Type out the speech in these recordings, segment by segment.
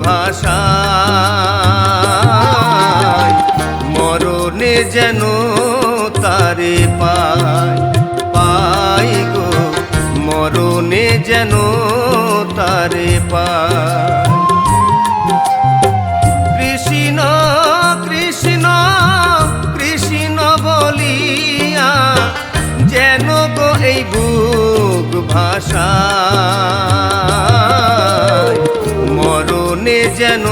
ভাষায় মরণে যেন তারে পাই পাই গো মরণে যেন তারে পাই। কৃষ্ণ কৃষ্ণ কৃষ্ণ বলিয়া যেন গো এই বুক ভাষায় মরণে যেন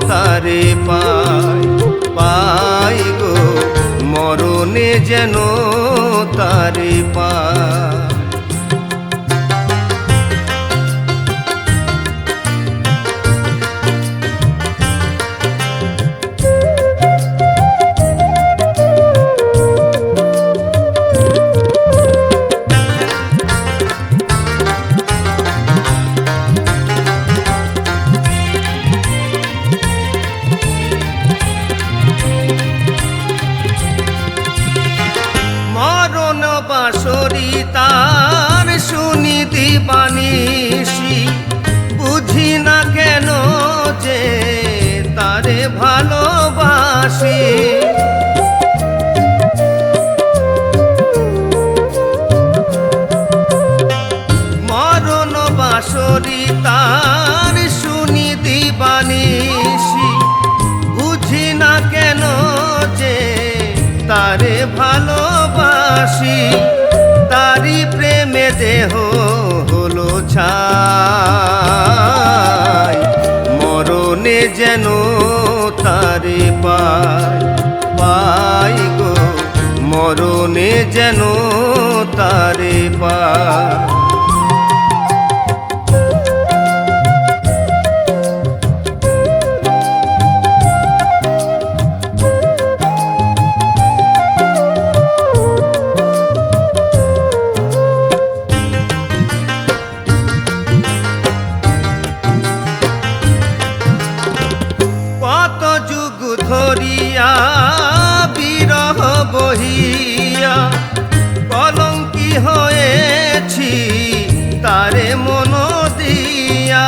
তারে পাই পাই গো মরণে যেন তারে পাই। বাঁশরি তার শুনি দিবানিসি বুঝি না কেন যে তারে ভালোবাসি। মরণ বাঁশরি তার শুনি দিবানিসি বুঝি না কেন যে তারে ভালোবাসি। তারি প্রেমে দেহ হলো ছাই মরণে যেন তারে পাই পাই গো মরণে যেন তারে পাই। ধরিয়া বিরহ বহিয়া কলঙ্কি হয়েছি তারে মন দিয়া।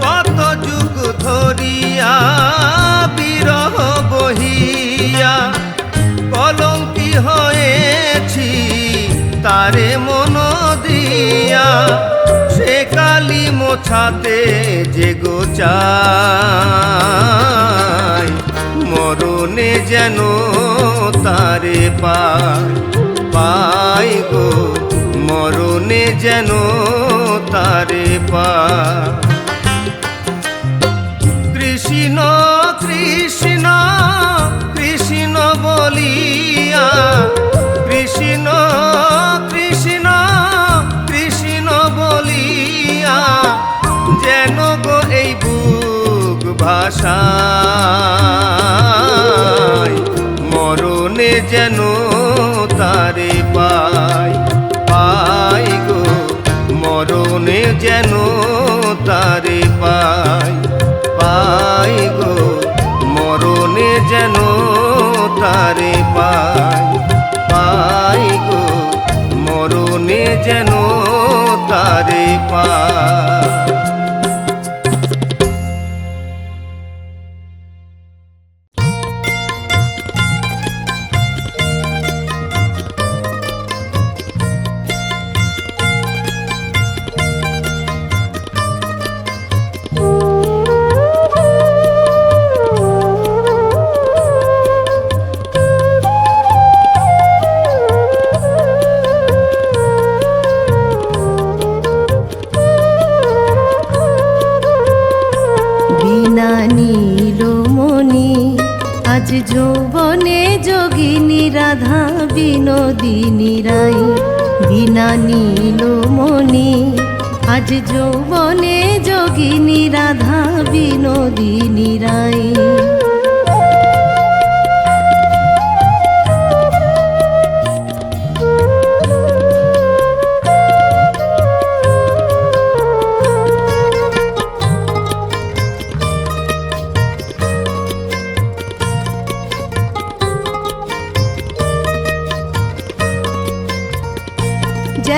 কত যুগ ধরিয়া বিরহ বহিয়া কলঙ্কি হয়েছি তারে মন দিয়া। সে কালি মোছাতে যে গো চাই মরণে যেন তারে পাই পাই গো মরণে যেন তারে পাই। কৃষ্ণ কৃষ্ণ কৃষ্ণ বলিয়া কৃষ্ণ কৃষ্ণ কৃষ্ণ বলিয়া যেন গো এই বুক ভাষায় মরণে যেন তারে পাই পাই গো মরণে যেন তারে পাই পাই গো মরণে যেন তারে পাই পাই গো মরণে যেন তারে পাই। আজ যৌবনে যোগিনী রাধা বিনোদিনী রাই বিনা নীলমণি। আজ যৌবনে যোগিনী রাধা বিনোদিনী রাই।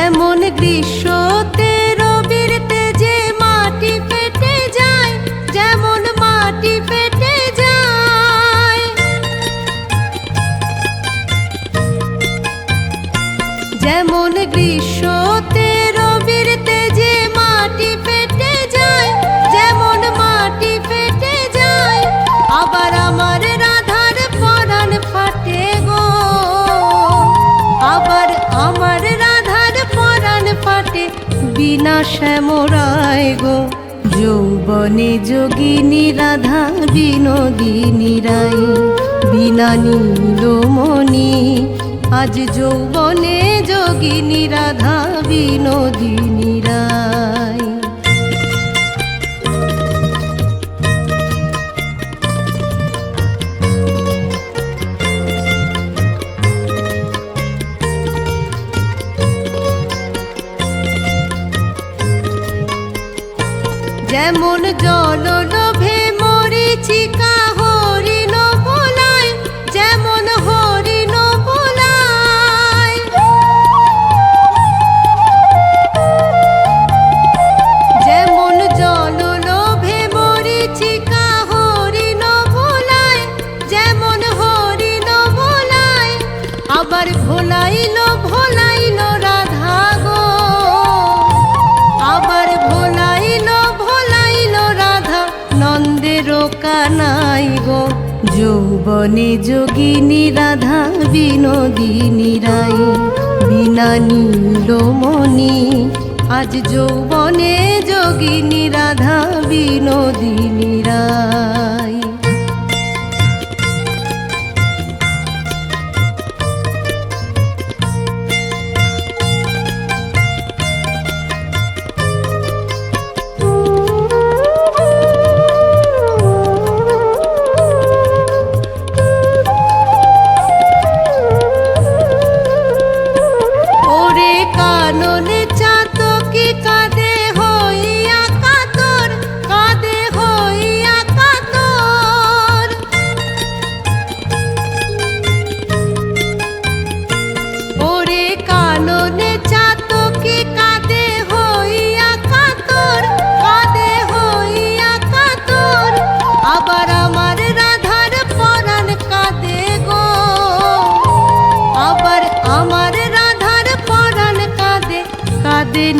যেমন গ্রীষ্মতে রবির তেজে মাটি ফেটে যায়, যেমন মাটি ফেটে যায়। যেমন গ্রীষ্মতে রবির তেজে মাটি ফেটে যায়, যেমন মাটি ফেটে যায়। আবার আমার রাধার পরাণ ফাটে গো, আবার আমার রাধার পরাণ ফাটে বিনা শ্যামরায় গো। যৌবনে যোগিনী রাধা বিনোদিনী রায়, বিনা নীলমণি আজ যৌবনে যোগিনী রাধা বিনোদিনী রায়। যেমন জল লোভে মরীচিকা হরিণ ভোলায়, যেমন হরিণ ভোলায়। যেমন জল লোভে মরীচিকা হরিণ ভোলায়, যেমন হরিণ ভোলায়। আবার ভোলাইল ভোলাইল রাধা গো, আবার ভোলাইল ভোলাইল রাধা নন্দের কানাই গো। যৌবনে যোগিনী রাধা বিনোদিনী রায়, বিনা নীলমণি আজ যৌবনে যোগিনী রাধা বিনোদিনী রায়।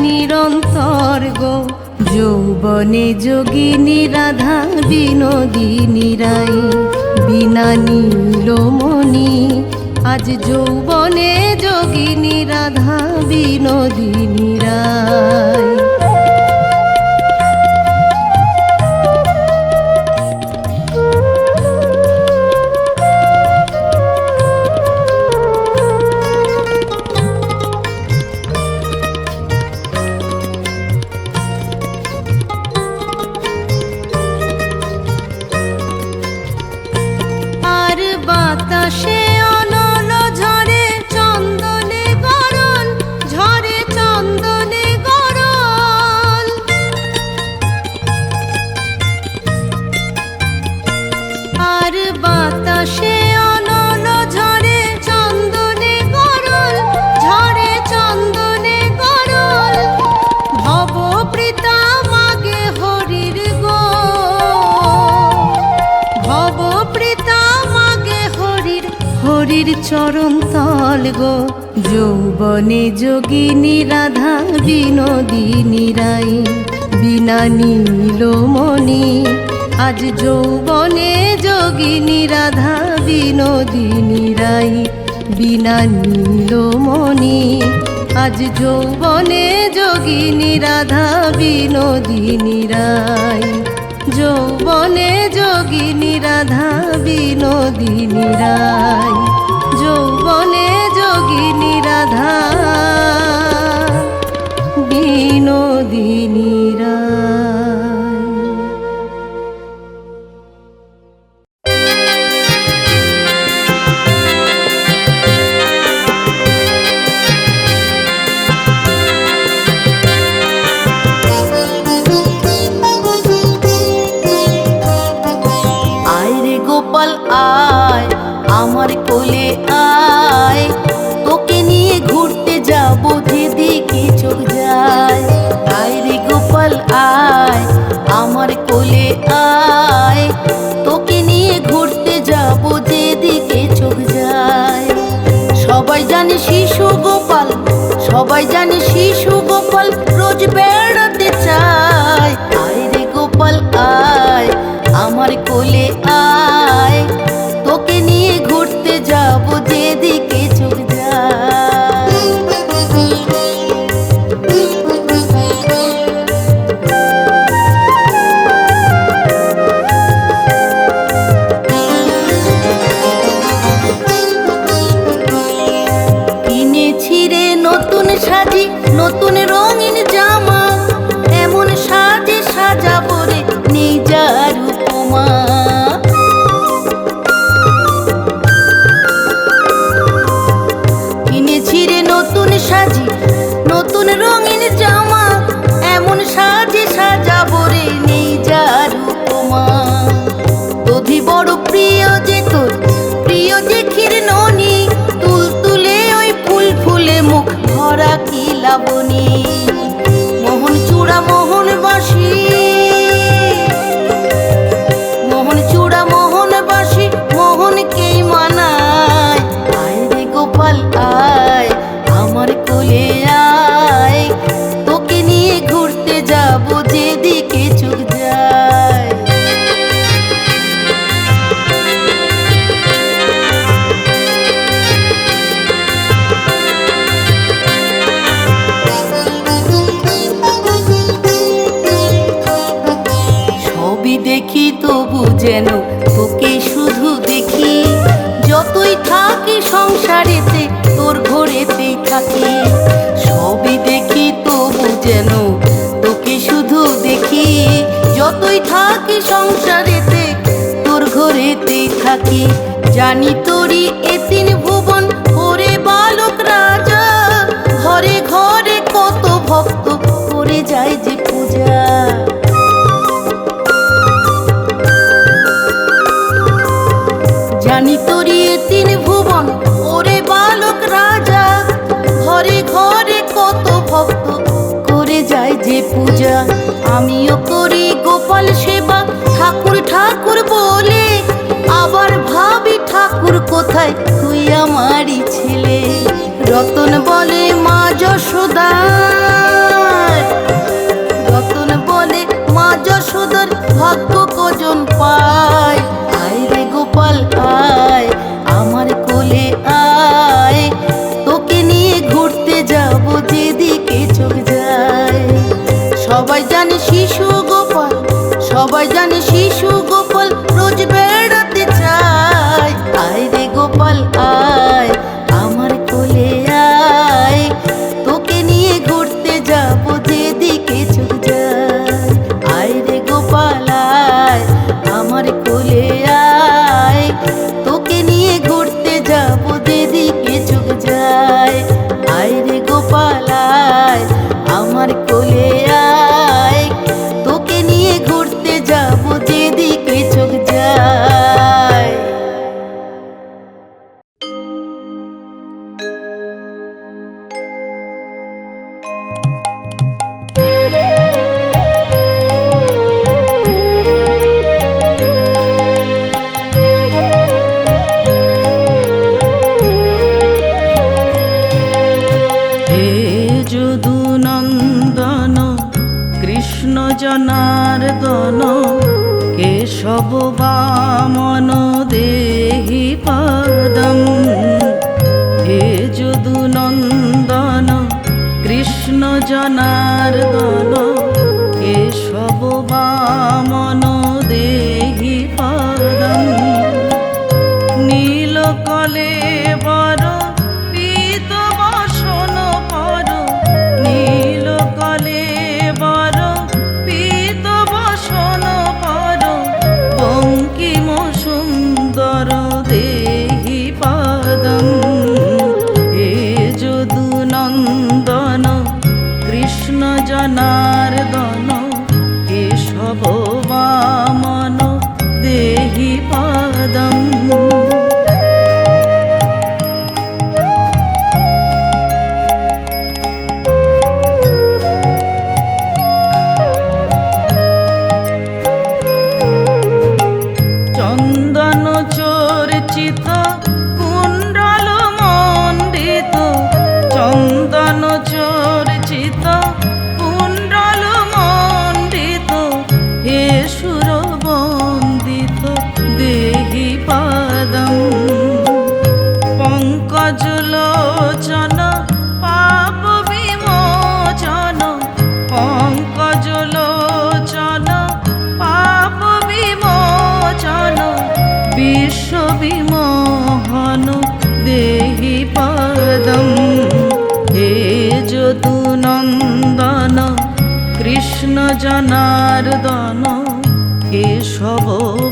নিরন্তর গো। যৌবনে যোগিনী রাধা বিনোদিনী রায়, বিনা নীলমণি আজ যৌবনে যোগিনী রাধা বিনোদিনী রায়। বাতাসে অনল ঝরে চন্দনে গরল, ঝরে চন্দনে গরল। আর বাতাসে অনল ঝরে চন্দনে গরল, ঝরে চন্দনে গরল। ভবপ্রীতা মাগে হরির গো, ভবপ্রীতা হরির চরণ তল গো। যৌবনে যোগিনী রাধা বিনোদিনী রায়, বিনা নীলমণি আজ যৌবনে যোগিনী রাধা বিনোদিনী রায়, বিনা নীলমণি আজ যৌবনে যোগিনী রাধা বিনোদিনী রায়। যৌবনে যোগিনী রাধা বিনোদিনী রায়, যৌবনে যোগিনী রাধা বিনোদিনী রায়। গোপাল আয় আমার কোলে আয়, তোকে নিয়ে ঘুরতে যাবো যেদিকে যাব যেদিকে চোখ যায়। কিনেছি রে নতুন সাজি নতুন রঙিন জামা, এমন সাজে সাজাবো রে নেই যার উপমা। কিনেছি রে নতুন সাজি নতুন রঙিন জামা, এমন সাজে সাজাবো রে নেই যার উপমা। দধি বড় প্রিয় যে তোর, প্রিয় যে ক্ষীর ননি, তুল তুলে ওই ফুল ফুলে মুখ ভরা কি লাবণী। মোহন চূড়া মোহন বাসি, মোহন চূড়া মোহন বাসি, মোহনকেই মানায়। আয় রে গোপাল আয় আমার কোলে আয়, তোকে নিয়ে ঘুরতে যাব যেদিকে চোখ যায়। সবই দেখি তবু যেন তোকে শুধু দেখি, যতই থাকি সংসারেতে তোর ঘরেতেই থাকি। সবই দেখি তবু যেন তোকে শুধু দেখি, যতই থাকি সংসারেতে তোর ঘরেতেই থাকি। জানি তোরই এ তিন ভুবন ওরে বালক রাজা, ঘরে ঘরে কত ভক্ত করে যায় যে পূজা। জানি তোরই এ তিন ভুবন ওরে বালক রাজা, ঘরে ঘরে কত ভক্ত করে যায় যে পূজা। আমিও করি গোপাল সেবা ঠাকুর ঠাকুর বলে, আবার ভাবি ঠাকুর কোথায় তুই আমারই ছেলে। রতন বলে মা যশোদার, রতন বলে মা যশোদার ভাগ্য কজন পায়। আয় রে গোপাল আয় আমার কোলে আয়, তোকে নিয়ে ঘুরতে যাব যেদিকে চোখ যায়। সবাই জানে শিশু গোপাল, সবাই জানে শিশু গোপাল রোজ বেড়াতে চায়। আয় রে গোপাল আয় আমার কোলে আয়, তোকে নিয়ে ঘুরতে যাব যেদিকে চোখ যায়। আয় রে গোপাল আয় আমার কোলে আয়, তোকে নিয়ে ঘুরতে যাব যেদিকে চোখ যায়। আয় রে গোপাল আয় আমার কোলে আয়, তোকে নিয়ে ঘুরতে যাব যেদিকে চোখ যায়। হে যদু নন্দন কৃষ্ণ জনার্দন, কেশব বামন দেহি পদম। হে যদু নন্দন কৃষ্ণ জনার্দন, কেশব বামন দেহি পদম। নীলকলে বর পীত বসন পর, নীলকলে বর পীত বসন পর, বঙ্কিম সুন্দর দেহি পদম। হে যদু নন্দন কৃষ্ণ জনার্দন, কেশব বামন দেহি পদম। জনার্দন কেশব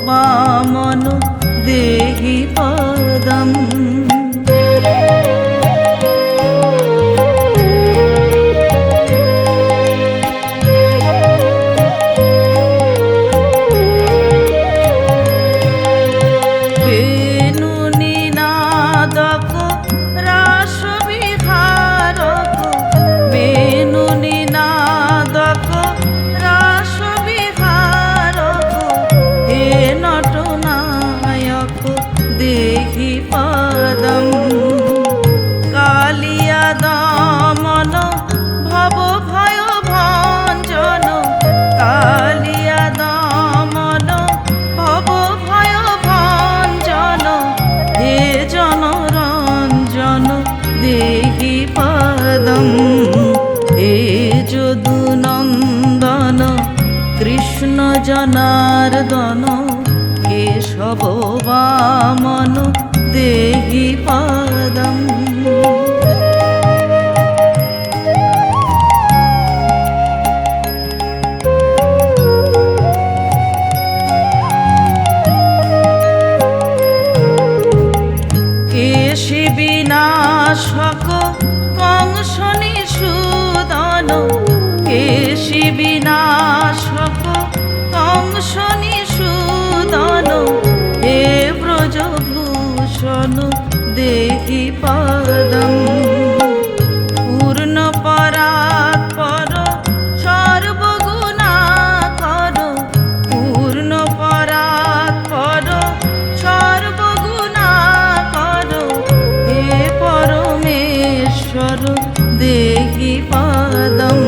বামন দেহি পদম। কৃষ্ণ জনার্দন কেশব বামন দেহি পদম। কেশী বিনাশক কংস নিষূদন, কেশী বিনাশক কংস নিষূদন, হে ব্রজভূষণ দেহি পদম। পূর্ণ পরাৎপর সর্বগুণাকর, পূর্ণ পরাৎপর সর্বগুণাকর, হে পরমেশ্বর দেহি পদম।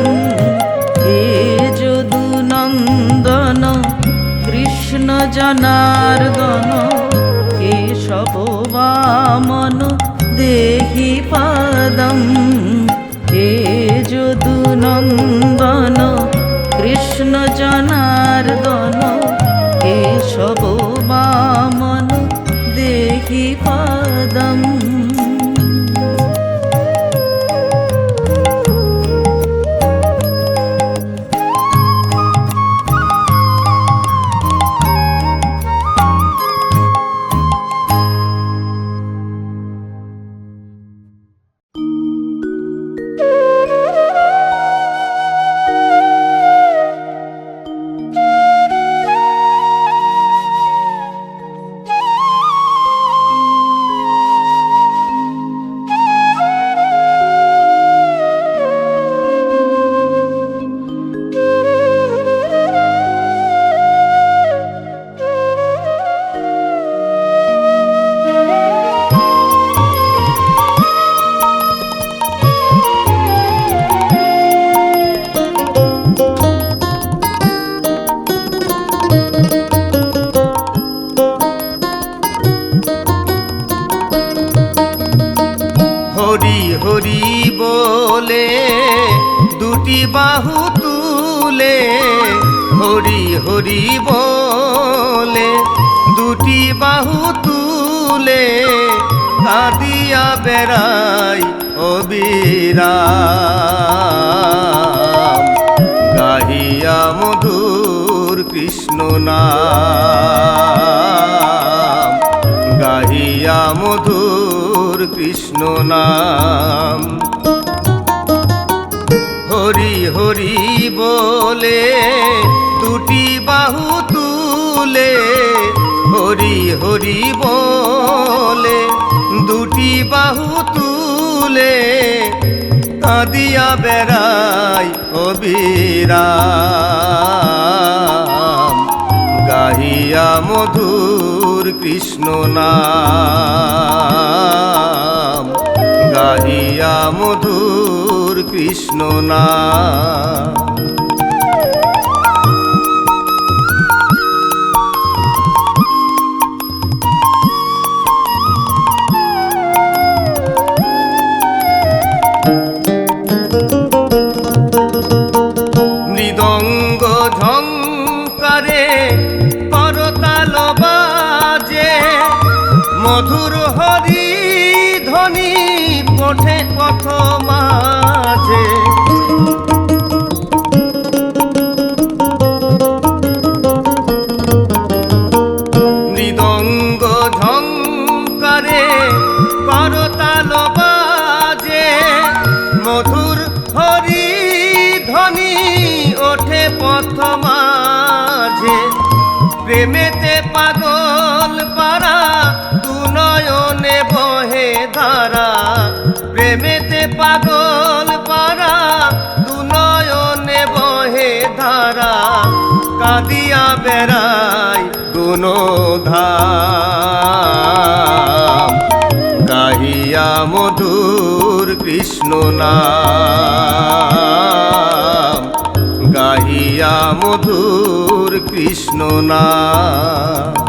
হে যদুনন্দন কৃষ্ণ জনার্দন কেশব বামন দেহি পদম। হে যদুনন্দন কৃষ্ণ জনার্দন কেশব বামন দেহি পদম। হরি হরি বলে দুটি বাহু তুলে, হরি হরি বলে দুটি বাহু তুলে, কাঁদিয়া বেড়াই অবিরাম, গাহিয়া মধুর কৃষ্ণ নাম, গাহিয়া মধুর কৃষ্ণ নাম। হরি হরি বলে দুটি বাহু তুলে, হরি হরি বলে দুটি বাহু তুলে, কাঁদিয়া বেড়াই অবিরাম, গাহিয়া মধুর কৃষ্ণ নাম, গাহিয়া মধুর কৃষ্ণ নাম। মৃদঙ্গ ঝঙ্কারে করতাল বাজে, মধুর হরি ধ্বনি পঠে পথ মাঝে, পথ মাঝে প্রেমেতে পাগল পারা দু নয়নে বহে ধারা প্রেমেতে পাগল পারা দু নয়নে বহে ধারা কাঁদিয়া বেড়াই গুণধাম গাহিয়া মধুর কৃষ্ণ নাম গাহিয়া মধুর কৃষ্ণ নাম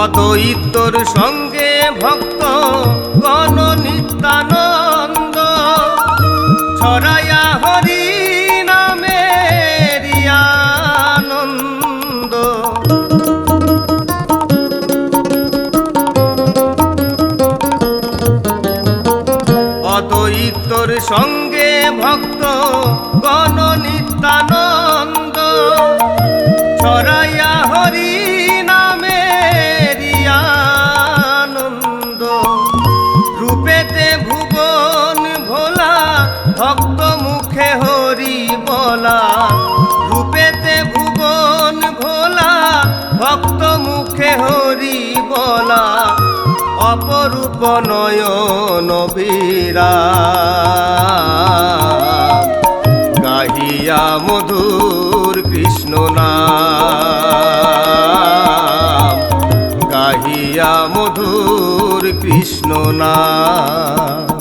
অদ্বৈতর সঙ্গে ভক্ত গণ নিত্যানন্দ ছড়াইয়া হরি নামের আনন্দ অদ্বৈতর সঙ্গে ভক্ত গণ নিত্যানন্দ ছড়াইয়া হরি রূপেতে ভুবন ভোলা ভক্ত মুখে হরি বলা রূপেতে ভুবন ভোলা ভক্ত মুখে হরি বলা অপরূপ নয়ন বিরাম গাহিয়া মধুর কৃষ্ণ নাম গাহিয়া মধুর কৃষ্ণ নাম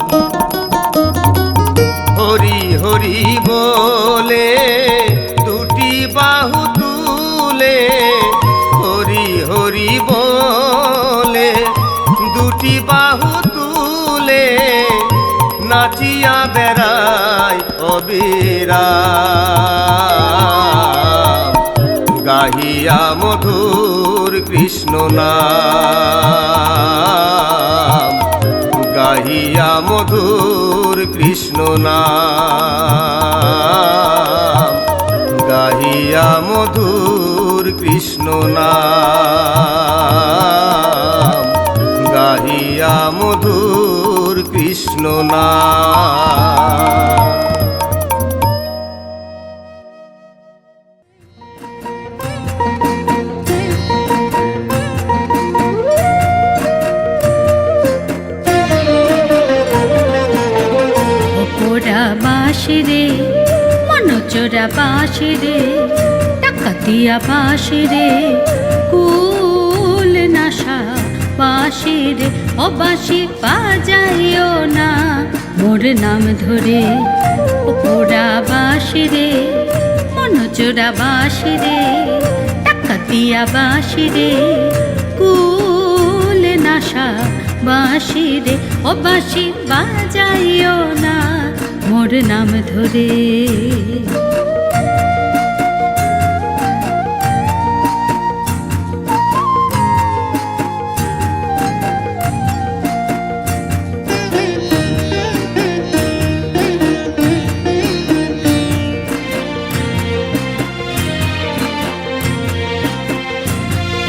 হরি হরি বলে দুটি বাহু তুলে হরি হরি বলে দুটি বাহু তুলে নাচিয়া বেড়াই অবিরাম গাহিয়া মধুর কৃষ্ণ নাম গাহিয়া মধুর কৃষ্ণ নাম গাহিয়া মধুর কৃষ্ণ নাম গাহিয়া মধুর কৃষ্ণ নাম বাঁশিরে মনোচোরা বাঁশিরে ডাকাতিয়া বাঁশিরে কুল নাশা বাঁশিরে অবাঁশি বাজাইও না মোর নাম ধরে পোড়া বাঁশিরে মনোচোরা বাঁশিরে ডাকাতিয়া বাঁশিরে কুল নাশা বাঁশিরে অবাঁশি বাজাইও না মোর নাম ধরে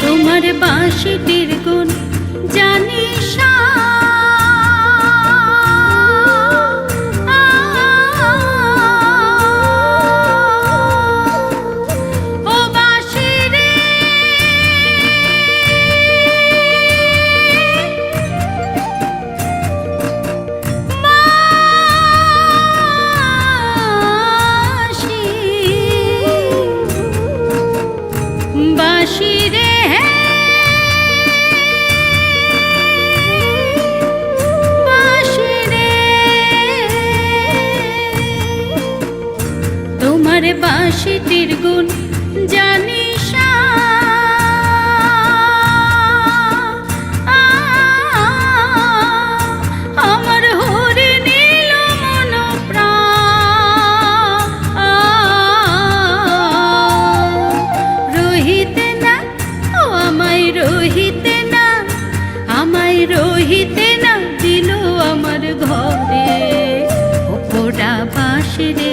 তোমার বাঁশিটির গুণ জানিস বাঁশিটির গুণ জানিস আমার হরে নীল মন প্রাণ রহিতে না ও আমায় রহিতে না আমায় রহিতে না দিল আমার ঘরে পোড়া বাঁশিরে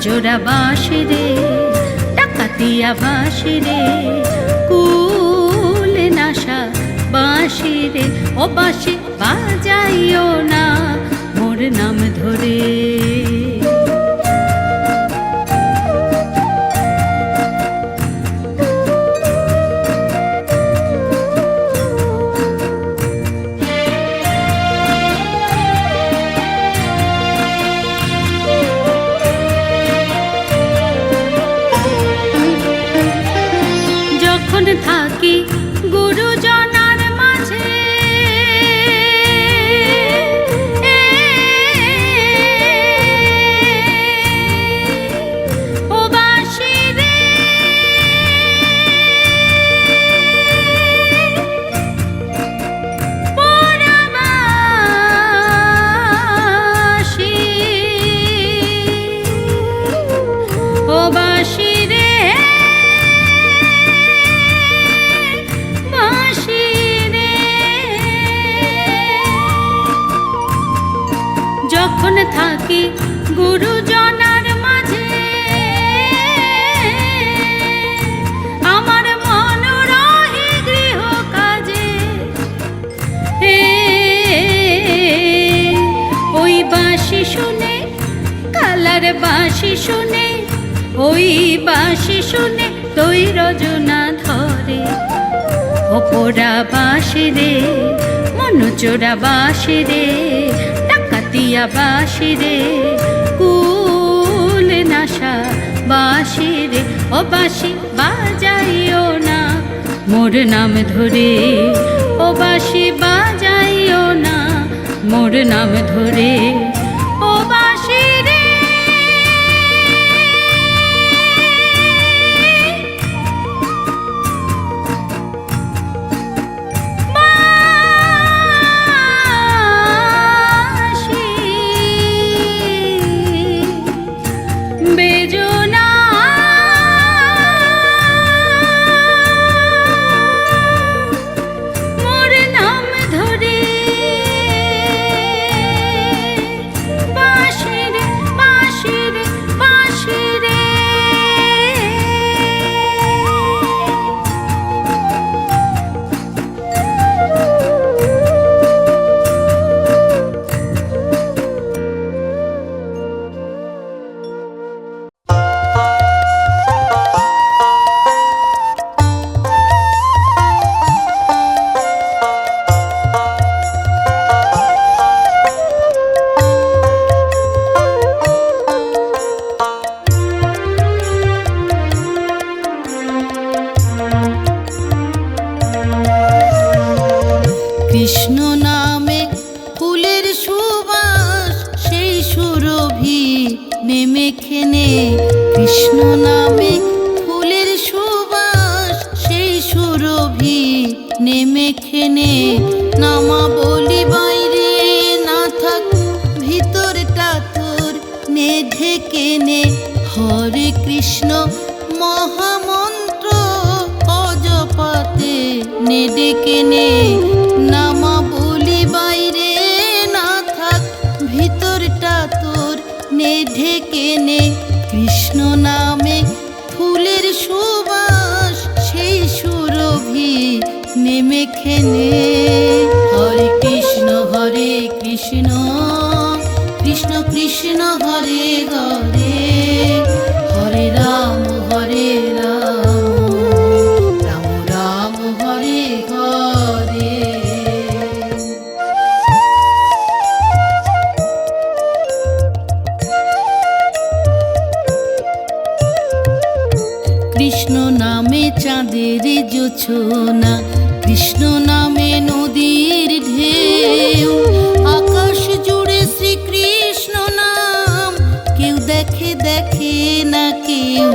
চোরা বাঁশি রে, ডাকাতিয়া বাঁশি রে, কুল নাশা বাঁশি রে, ও বাঁশি বাজাইও না মোর নাম ধরে। যখন থাকি গুরুজনার মাঝে, ও বাঁশি রে, পোড়া বাঁশি, ও বাঁশি রে, যখন থাকি গুরুজনার মাঝে, আমার মন রহে গৃহ কাজে, ওই বাঁশি শুনে, কালার বাঁশি শুনে, ওই বাঁশি শুনে তোই রজনা ধরে। ও পোড়া বাঁশি রে, মন চোরা বাঁশি রে, ডাকাতিয়া বাঁশি রে, কুল নাশা বাঁশি রে, ও বাঁশি বাজাইও না মোর নাম ধরে, ও বাঁশি বাজাইও না মোর নাম ধরে, ও বাঁশি রে। বেজনা মোর নাম ধরে, বাঁশি রে, বাঁশি রে, বাঁশি রে। কৃষ্ণ নামে ফুলের সুবাস সেই সুরভি নেমে খেনে, কৃষ্ণ নামে ফুলের সুবাস সেই সুরভি নেমে খেনে, নামা বলি বাইরে না থাক ভিতরটা তোর নে ঢেকে নে, হরে কৃষ্ণ মহামন্ত্র অজপাতে নে ডেকে নে, নামা বলি বাইরে না থাক ভিতরটা তোর নে ঢেকে নে, কৃষ্ণ নামে ফুলের সুবাস সেই সুরভি নেমে খেনে। হরে কৃষ্ণ কৃষ্ণ কৃষ্ণ হরে হরে, হরে রাম রাম রাম হরে হরে। কৃষ্ণ নামে চাঁদের জোছনা, কৃষ্ণ নামে নদীর ঢেউ, আকাশ জুড়ে শ্রীকৃষ্ণ নাম কেউ দেখে দেখে না কেউ,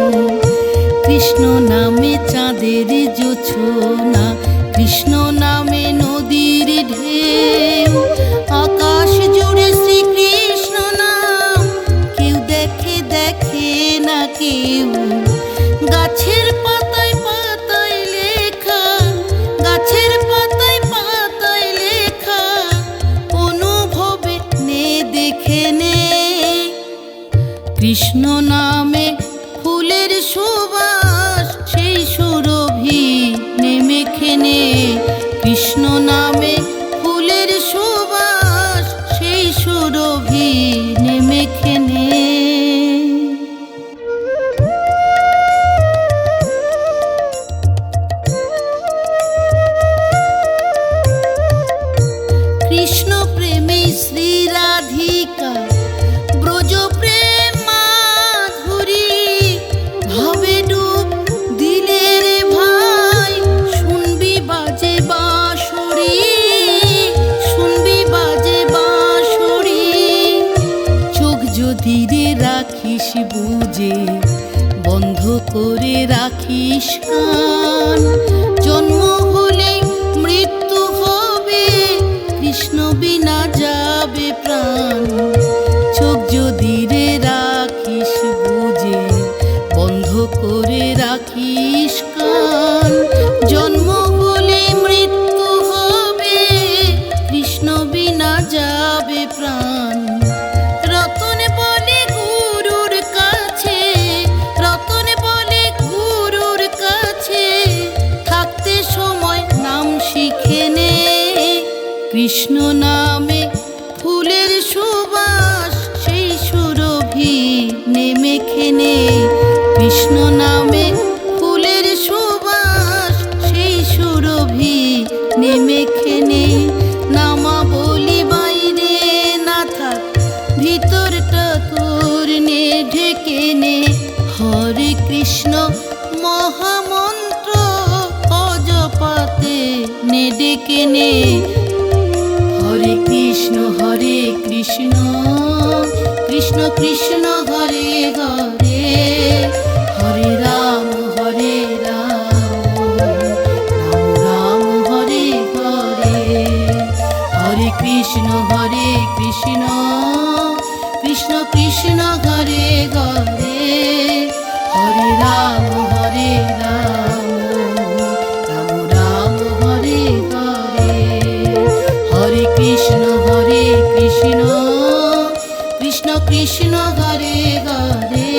কৃষ্ণ নামে চাঁদের জোছনা, কৃষ্ণ নামে নদীর ঢেউ, আকাশ জুড়ে শ্রীকৃষ্ণ নাম কেউ দেখে দেখে না কেউ, গাছের পাতায় পাতায় লেখা, গাছের পাতায় পাতায় লেখা, অনুভবে নে দেখে নে, কৃষ্ণ নামে ফুলের সুবাস সেই সুরভি নেমে খেনে, কৃষ্ণ নামে ফুলের সুবাস সেই সুরভি নেমে খেনে। কৃষ্ণ প্রেমে শ্রী রাধিকা ব্রজ প্রেম মাধুরী, ভাবে ডুব দিলে রে ভাই শুনবি বাজে বাঁশরি, শুনবি বাজে বাঁশরি। চোখ যদি রে রাখিস বুঝে বন্ধ করে রাখিস কান, জন্ম হলে মৃত্যু হবে কৃষ্ণ বিনা যাবে প্রাণ। চোখ যদি রে রাখিস বুঝে বন্ধ করে রাখিস কান, জন্ম হলে মৃত্যু হবে কৃষ্ণ বিনা যাবে প্রাণ। রতন বলে গুরুর কাছে, রতন বলে গুরুর কাছে থাকতে সময় নাম শিখে নে। কৃষ্ণ নামে ফুলের সুবাস সেই সুরভি নেমে খেনে, কৃষ্ণ নামে ফুলের সুবাস সেই সুরভি নেমে খেনে। নামা বলি বাইরে না থাক ভিতরটা তোর নে ঢেকে নে, হরে কৃষ্ণ মহামন্ত্র অজপাতে নে ডেকে নে। হরে কৃষ্ণ কৃষ্ণ কৃষ্ণ হরে হরে, হরে রাম রাম রাম হরে হরে। হরে কৃষ্ণ কৃষ্ণ কৃষ্ণ হরে হরে, হরে রাম রাম রাম হরে হরে। হরে কৃষ্ণ কৃষ্ণ কৃষ্ণ হরে হরে,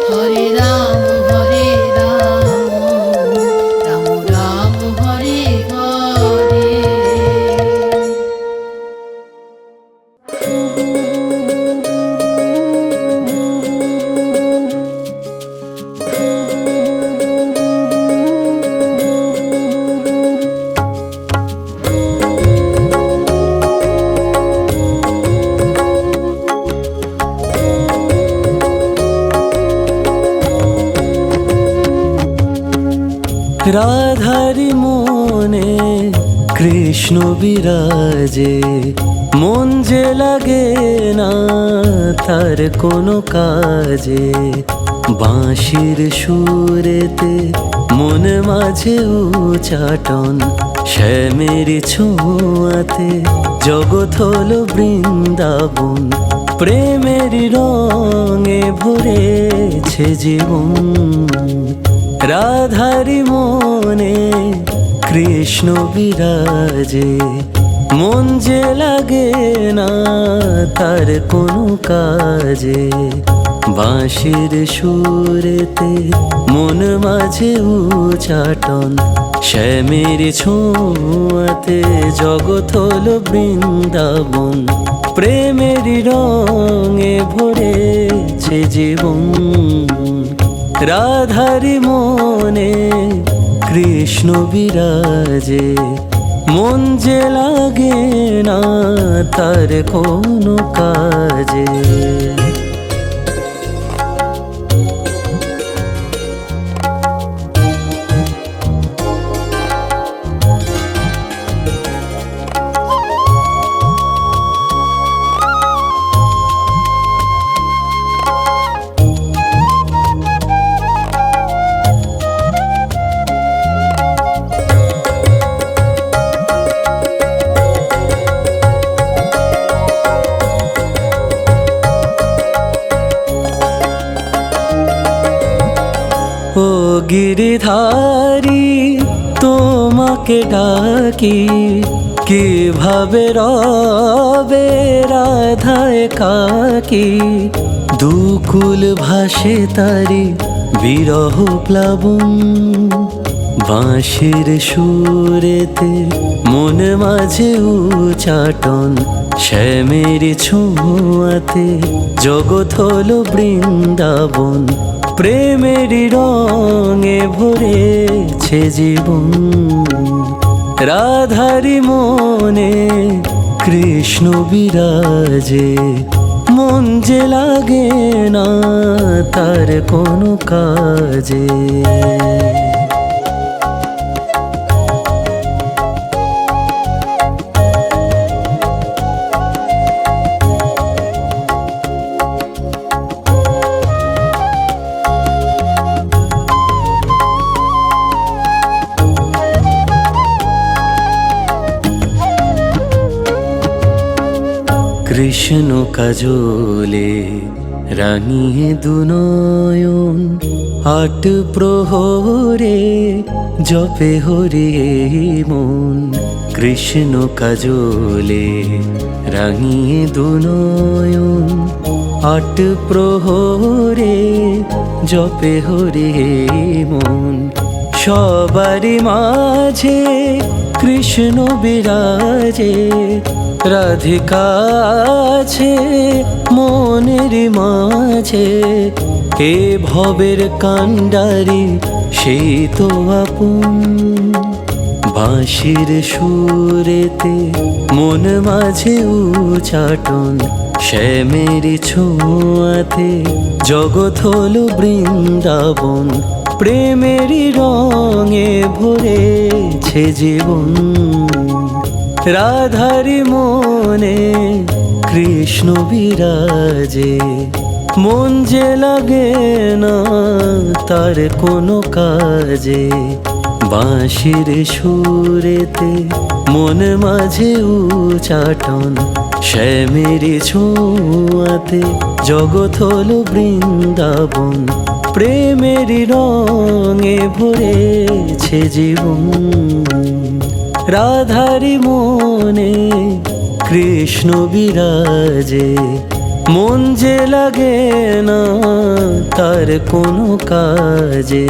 হরে রাম রাম রাম হরে হরে। রাধারি মনে কৃষ্ণ বিরাজে, মন যে লাগে না তার কোনো কাজে। বাঁশির সুরেতে মন মাঝে উচাটন, শ্যামের ছোঁয়াতে জগৎ হলো বৃন্দাবন। প্রেমের রঙে ভরেছে জীবন, রাধারি মনে কৃষ্ণ বিরাজে, মন যে লাগে না তার কোনো কাজে। বাঁশির সুরেতে মন মাঝে উচাটন, শ্যামের ছোঁয়াতে জগৎ হলো বৃন্দাবন। প্রেমের রঙে ভরেছে জীবন, রাধারি মনে কৃষ্ণ বিরাজে, মন যে লাগে না তার কোনো কাজে। ও গিরিধারী তোমাকে তোমাকে ডাকি কিভাবে রবে রাধায় কাকি দুকুল ভাসে তারি বিরহ প্লাবন বাঁশির সুরেতে মন মাঝে উচাটন শ্যামের ছোঁয়াতে জগৎ হলো বৃন্দাবন প্রেমের রঙে ভরেছে জীবন রাধারি মনে কৃষ্ণ বিরাজে মন যে লাগে না তার কোনো কাজে কৃষ্ণ কাজলে রাঙিয়ে দুনয়ন আট প্রহরে জপে হরে মন কৃষ্ণ কাজলে রাঙিয়ে দুনয়ন আট প্রহরে জপে হরে মন সবারই মাঝে কৃষ্ণ বিরাজে রাধিকা আছে মনের মাঝে এ ভবের কান্ডারি সেই তো আপন বাঁশির সুরেতে মন মাঝে উচাটন শ্যামের ছোঁয়াতে জগৎ হলো বৃন্দাবন প্রেমেরই রঙে ভরেছে জীবন রাধারি মনে কৃষ্ণ বিরাজে মন যে লাগে না তার কোনো কাজে বাঁশির সুরেতে মন মাঝে উচাটন শ্যামের ছোঁয়াতে জগৎ হলো বৃন্দাবন প্রেমেরই রঙে ভরেছে জীবন রাধারি মনে কৃষ্ণ বিরাজে মন যে লাগে না তার কোনো কাজে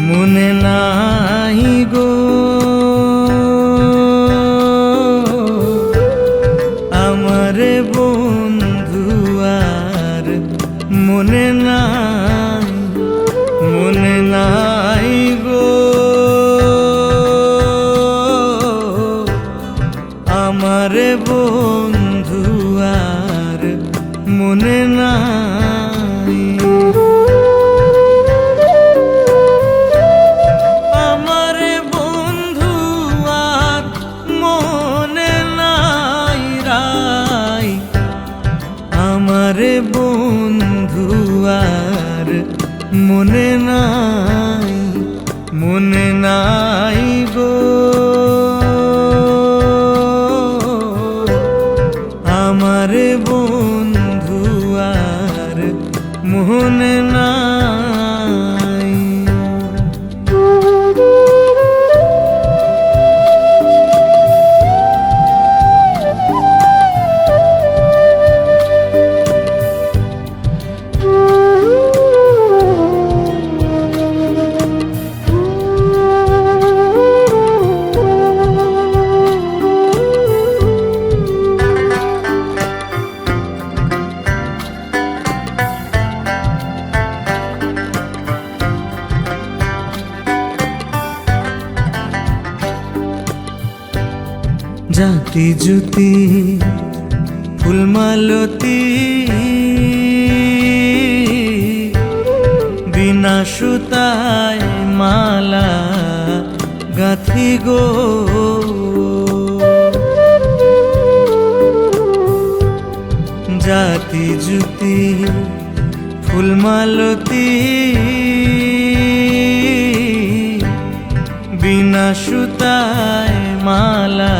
মনে নাই গো আমার বন্ধু আর মনে নাই মনে নাই গো আমার বন্ধু আর মনে নাই আমার বন্ধু আর মনে নাই রাই আমার বন্ধু আর মনে নাই মনে নাই গো আমার বন্ধু আর মনে নাই জাতি জুতি ফুলমালতি বিনা সুতায় মালা গাঁথি গো। জাতি জুতি ফুলমালতি বিনা সুতায় মালা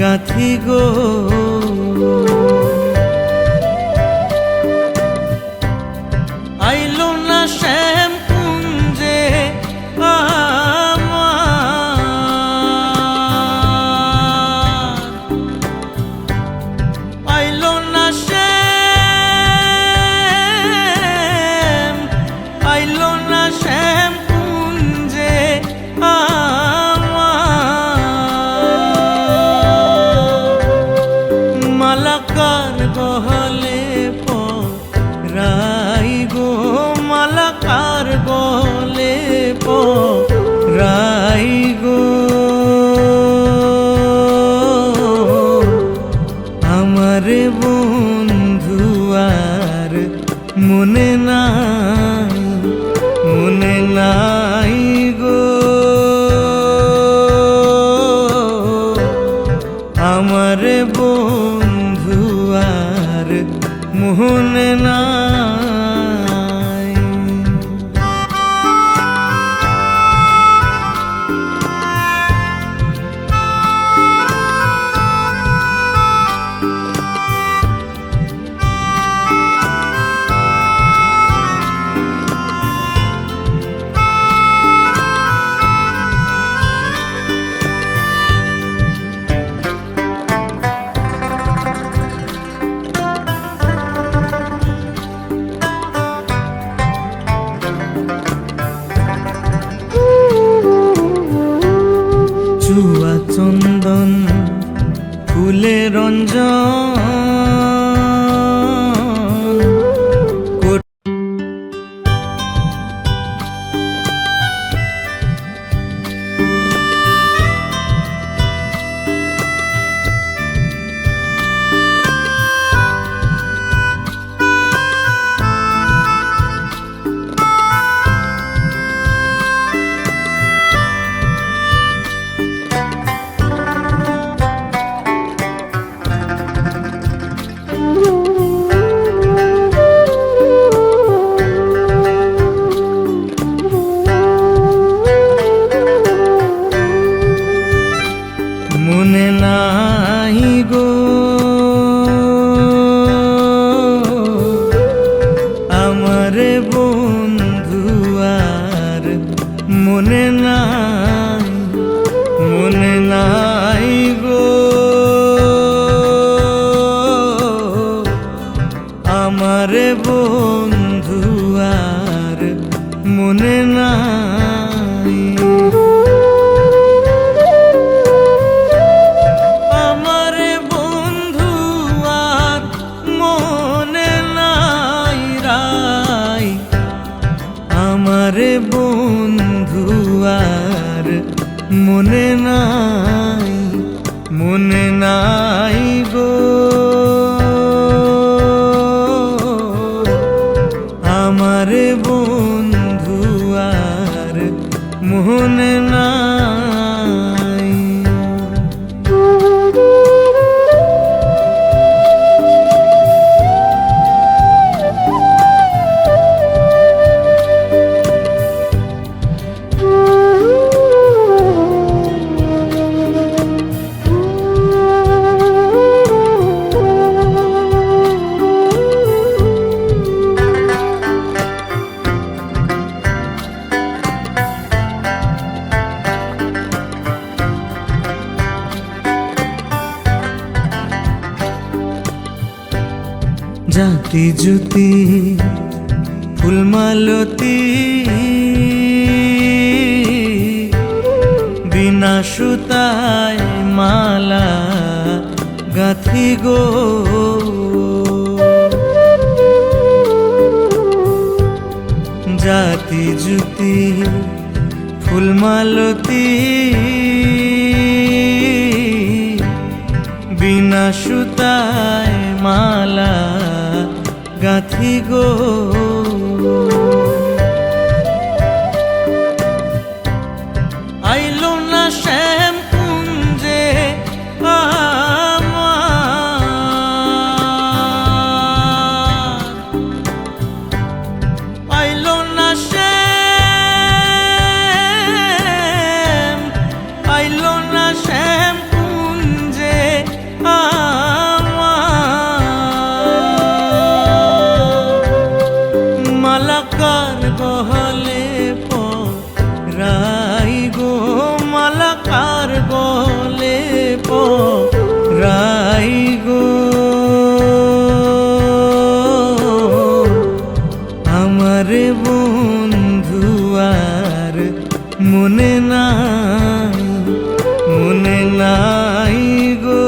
গাঁথি গো। আইলো না শ্যাম কুঞ্জে আমার, আইলো না শ্যাম, আইলো না শ্যাম কুঞ্জে মালাকার গহলে পরাই গো, মালাকার গহলে পরাই গো। আমার বন্ধু আর মনে নাই, মনে নাই গো। আমার বন্ধু আর মনে নাই। চুয়া চন্দন ফুলে রঞ্জন, মনে নাই গো। আমার বন্ধু আর মনে নাই, মনে নাই গো। আমার বন্ধু আর মনে নাই। আমার বন্ধু আর মনে নাই রাই, আমার বন্ধু আর মনে নাই, মনে নাই গো। আমার বন্ধু আর মনে নাই। জাতি জুতি ফুলমালতি বিনা সুতায় মালা গাঁথি গো। জাতি জুতি ফুলমালতি বিনা সুতায় মালা গাঁথি গো। আইলো না শ্যাম কুঞ্জে আমার, আইলো না শ্যাম, আইলো না শ্যাম কুঞ্জে আমার। মালাকার গহলে পরাই গো, মালাকার গহলে পরাই গো। আমারে বন্ধু আর মনে নাই, মনে নাই গো।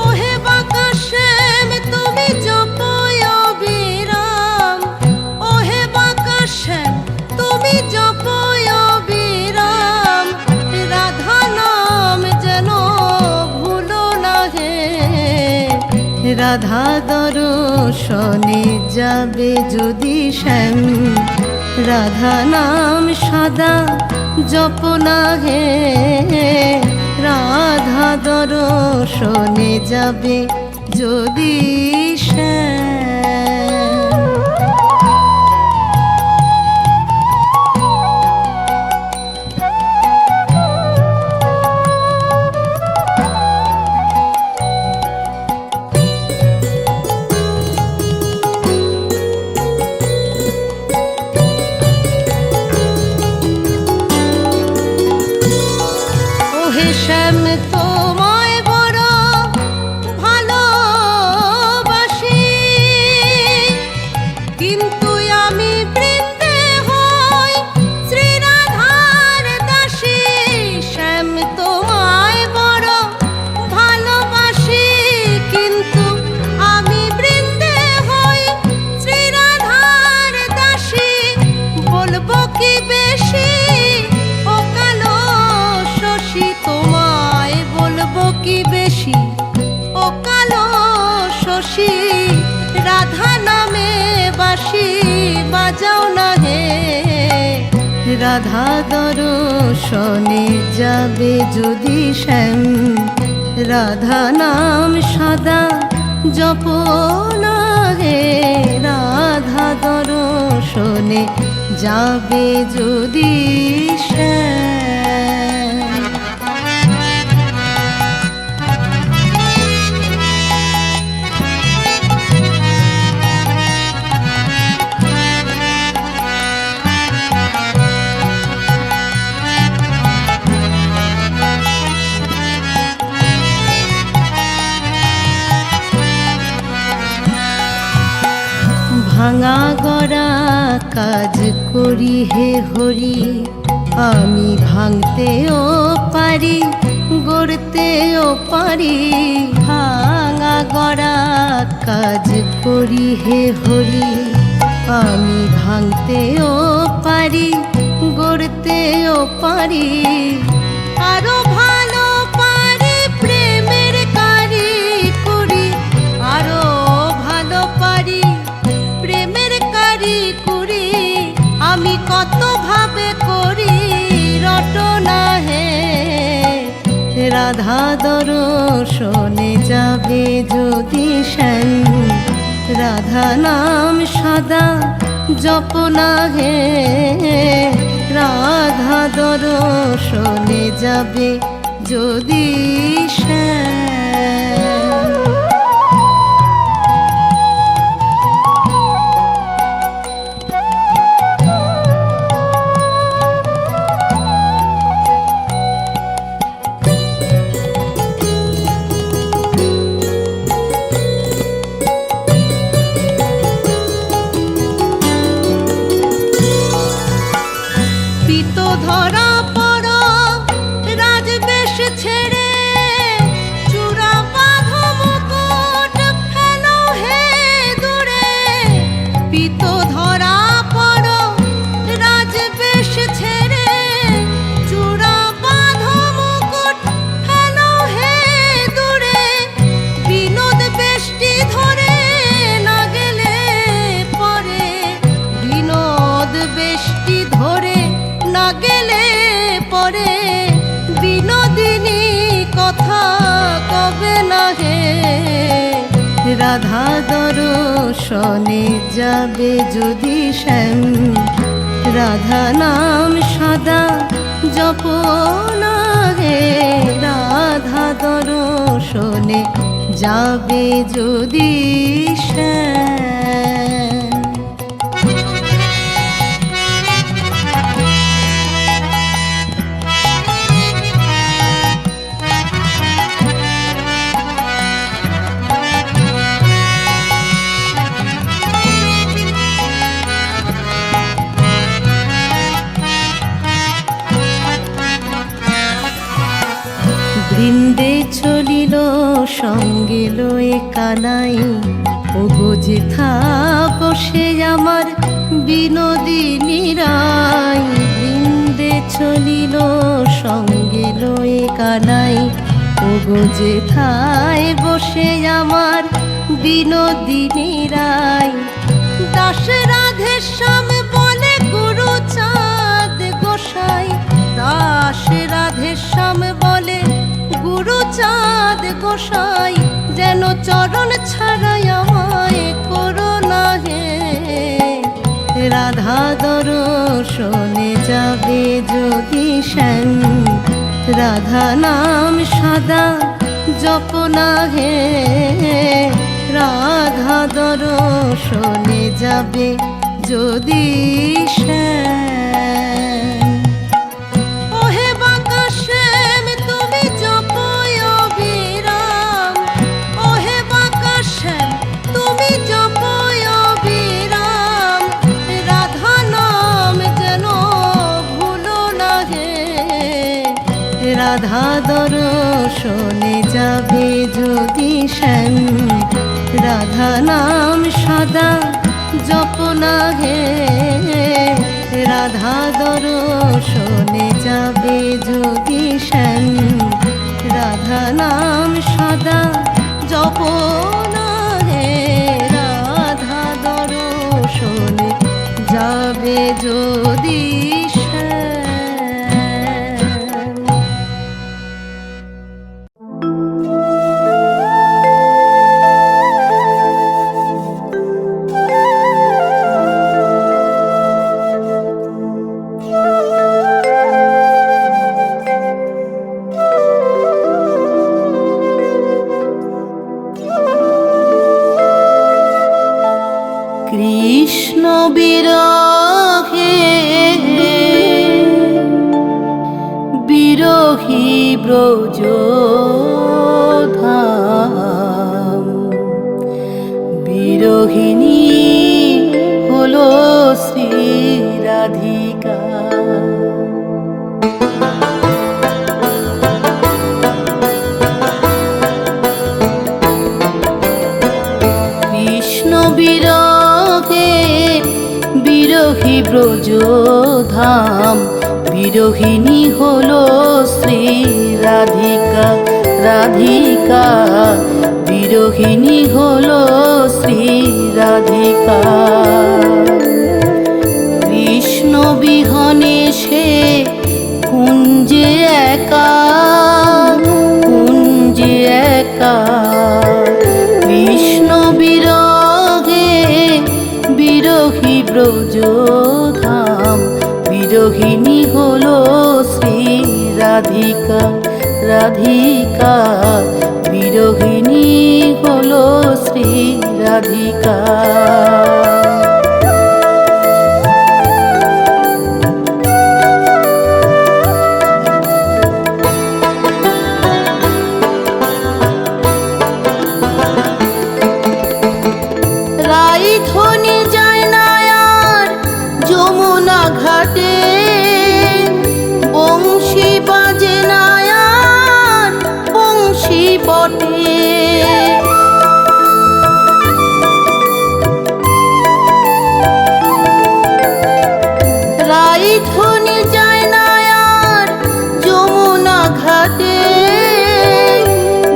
ওহে বাঁকা শ্যাম তুমি জপয় বিরাম, ওহে বাঁকা শ্যাম তুমি জপয় বিরাম। রাধা নাম যেন ভুলো না হে, রাধা দর্শনে যাবে যদি শ্যাম। রাধা নাম সদা জপ না হে, রাধা দর্শনে যাবে যদি শ্যাম। ওহে শ্যাম তোমায় বড় ভালোবাসি, কিন্তু আমি বৃন্দে হই শ্রী রাধার দাসী। শ্যাম তোমায় বড় ভালোবাসি, কিন্তু আমি বৃন্দে হই শ্রী রাধার দাসী। বলবো কি বেশি ও কালো শশী তোমায়, বলবো কি বেশি ও কালো শশী। রাধা নামে বাঁশি বাজাও না হে, রাধা দর্শনে যাবে যদি শ্যাম। রাধা নাম সদা জপ না হে, রাধা দর্শনে যাবে যদি শ্যাম। ভাঙা গড়া কাজ করি হে হরি, আমি ভাঙতেও পারি গড়তেও পারি। ভাঙা গড়া কাজ করি হে হরি, আমি ভাঙতেও পারি গড়তেও পারি। আরো ভালো পারি প্রেমের কারি করি, আরো ভালো পারি প্রেমের কারি করি। আমি কত ভাবে করি রটনা হে, রাধা দর্শনে যাবে যদি শ্যাম। রাধা নাম সদা জপ না হে, রাধা দর্শনে যাবে যদি শ্যাম। রাধা দর্শনে যাবে যদি শ্যাম, রাধা নাম সদা জপনা হে, রাধা দর্শনে যাবে যদি শ্যাম। বৃন্দে চলিল সঙ্গে লয়ে কানাই, ওগো যেথা বসে আমার বিনোদিনী রাই। বৃন্দে চলিল সঙ্গে লয়ে কানাই, ওগো যেথায় বসে আমার বিনোদিনী রাই। দাস রাধে শ্যাম বলে গুরু চাঁদ গোসাই, দাস রাধে শ্যাম বলে গুরু চাঁদ গোসাই। যেন চরণ ছাড়াই আমায় করো না হে, রাধা দর্শনে যাবে যদি শ্যাম, রাধা নাম সদা জপনা হে, রাধা দর্শনে যাবে যদি শ্যাম। ওহে বাঁকা শ্যাম তুমি জপয় বিরাম, ওহে বাঁকা শ্যাম তুমি জপয় বিরাম। রাধা নাম যেন ভুলো না হে, রাধা দর্শনে যাবে যদি শ্যাম, রাধা নাম সদা জপনা হে, রাধা দর্শনে যাবে যদি শ্যাম, রাধা নাম সদা জপনা হে, রাধা দর্শনে যাবে যদি শ্যাম। কৃষ্ণ বিরহে বিরহী ব্রজধাম, বিরহিণী হলো শ্রী রাধিকা। কৃষ্ণ বিরহে বিরহী ব্রজধাম, বিরহিণী হলো শ্রী রাধিকা। রাধিকা বিরহিণী হলো শ্রী রাধিকা। কৃষ্ণ বিহনে সে কুঞ্জে একা, কুঞ্জে একা। কৃষ্ণ বিরহে বিরহী ব্রজধাম, বিরহিণী হলো শ্রী রাধিকা। রাধিকা বিরহিণী হলো শ্রী রাধিকা। রাইধনি যায় না আর যমুনা ঘাটে, বংশী বাজে না আর বংশী বটে। রাইধনি যায় না আর যমুনা ঘাটে,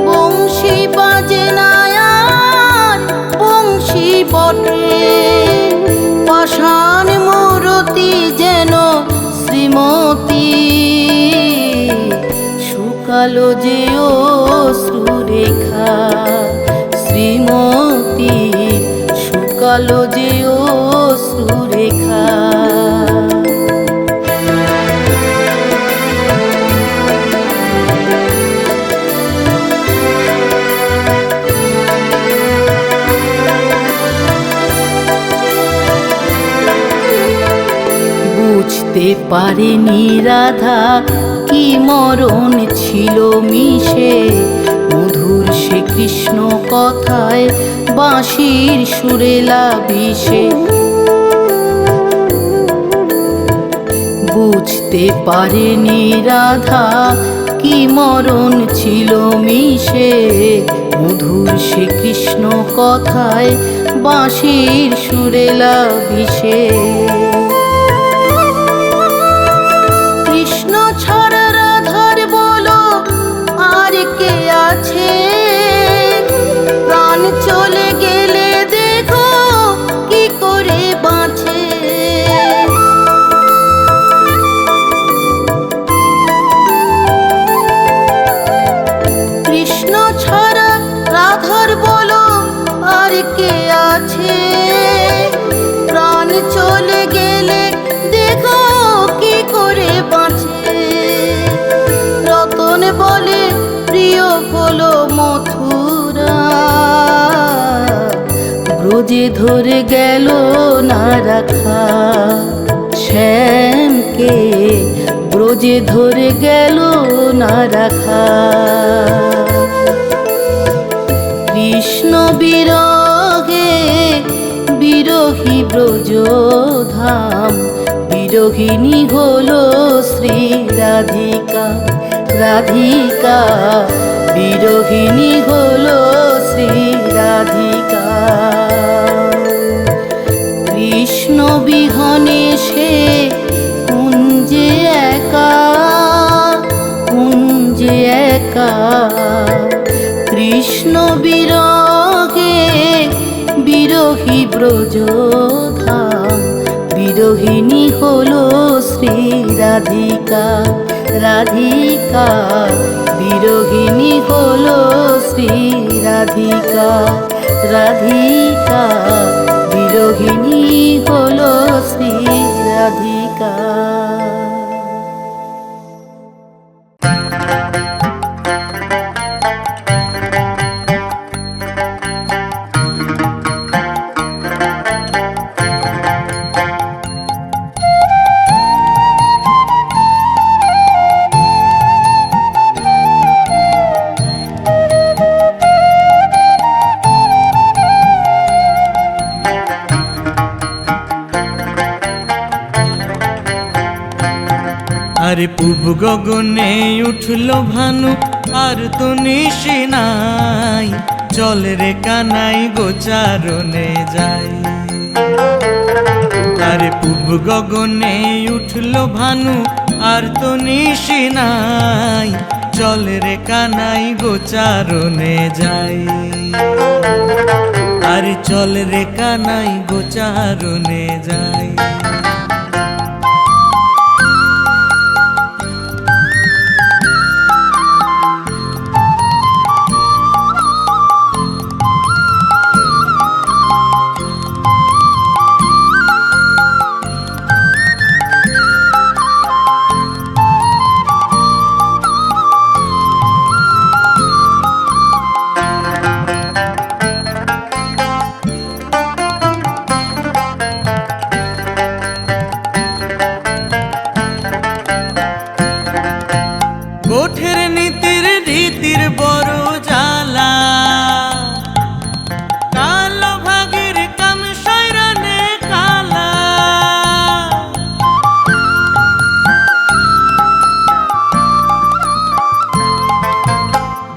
বংশী বাজে না আর বংশী বটে। পাষাণ মূরতি যেন শ্রীমতী, শুকালো যে অশ্রুরেখা শ্রীমতী। কালো যে অশ্রুরেখা। বুঝতে পারেনি রাধা কি মরণ ছিল মিশে মধুর সে কৃষ্ণ কথায় বাঁশির সুরে লাবিসে। বুঝতে পারেনি রাধা কি মরণ ছিল মিশে মধুর সে কৃষ্ণ কথায় বাঁশির সুরে লাবিসে। কৃষ্ণ ছাড়া রাধার বলো আর কে আছে? প্রাণ চলে গেলে দেখো কি করে বাঁচে। কৃষ্ণ ছাড়া রাধার বলো আর কে আছে? প্রাণ চলে গেলে দেখো কি করে বাঁচে। রতন বলে প্রিয় হলো মথুরা, ব্রজে ধরে গেল না রাখা। শ্যামকে ব্রজে ধরে গেল না রাখা। কৃষ্ণ বিরহে বিরহী ব্রজধাম, বিরোহিনী হলো শ্রী রাধিকা। রাধিকা বিরোহিনী হলো শ্রী রাধিকা। কৃষ্ণ বিহনে সে কুঞ্জে একা, কুঞ্জে একা। কৃষ্ণ বিরহে বিরহী ব্রজধাম, বিরোহিনী হলো শ্রী রাধিকা। রাধিকা বিরোহিনী হলো শ্রী রাধিকা। রাধিকা বিরোহিনী হলো শ্রী রাধিকা। আরে পূব গগনে উঠলো ভানু আর তো নিশি নাই, চল রে কানাই গোচারণে যাই। আরে পূব গগনে উঠলো ভানু আর তো নিশি নাই, চল রে কানাই গোচারণে যাই। আরে চল রে কানাই গোচারণে যাই। গোঠের নীতির রীতির বড় জ্বালা, কালো ভাগের কাম সৈরনে কালা।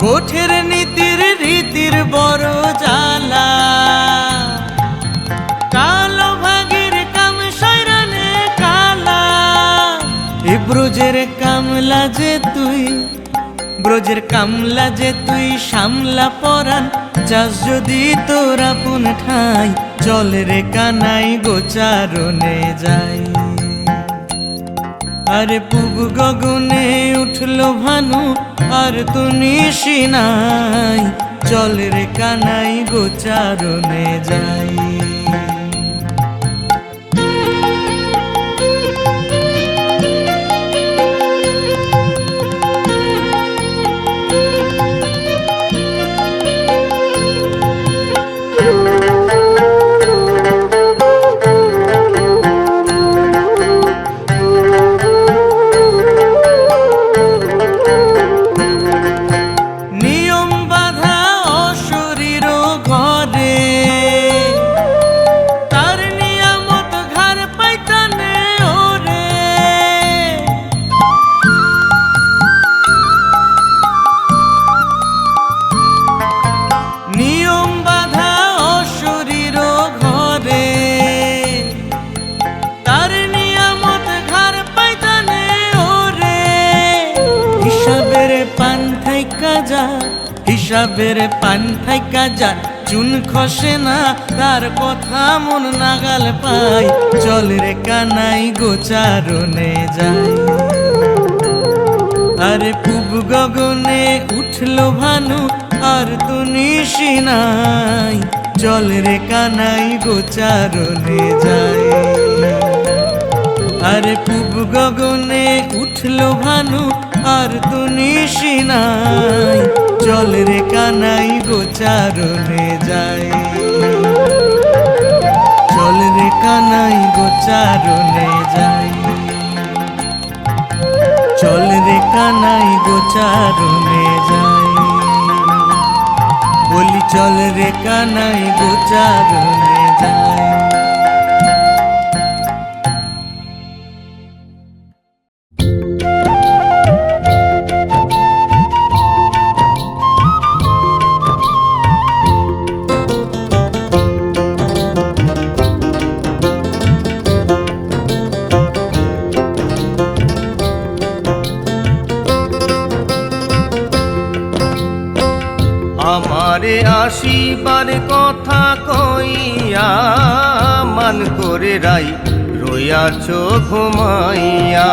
গোঠের নীতির রীতির বড় জ্বালা, কালো ভাগের কাম সৈরনে কালা। এ ব্রজের কামলা যে তুই, ব্রজের কামলা যে তুই সামলা পরাণ চাস যদি তোর আপন ঠাই, চল রে কানাই গোচারণে যাই। আরে পূব গগনে উঠলো ভানু আর তো নিশি নাই, চল রে কানাই গোচারণে যাই। হিসাবের পান থাইকা যার চুন খসে না, তার কথা মন নাগাল পাই। চল রে কানাই গোচারণে যাই। আরে পূব গগনে উঠলো ভানু আর তো নিশি নাই। চল রে কানাই গোচারণে যাই। আরে পূব গগনে উঠলো ভানু আর তো নিশি নাই। চল রে কানাই গোচারণে যাই। চল রে কানাই গোচারণে যাই। চল রে কানাই গোচারণে যাই। বলি চল রে কানাই গোচারণে যাই। আমারে আসিবার কথা কইয়া মান করে রাই রইয়াছ ঘুমাইয়া।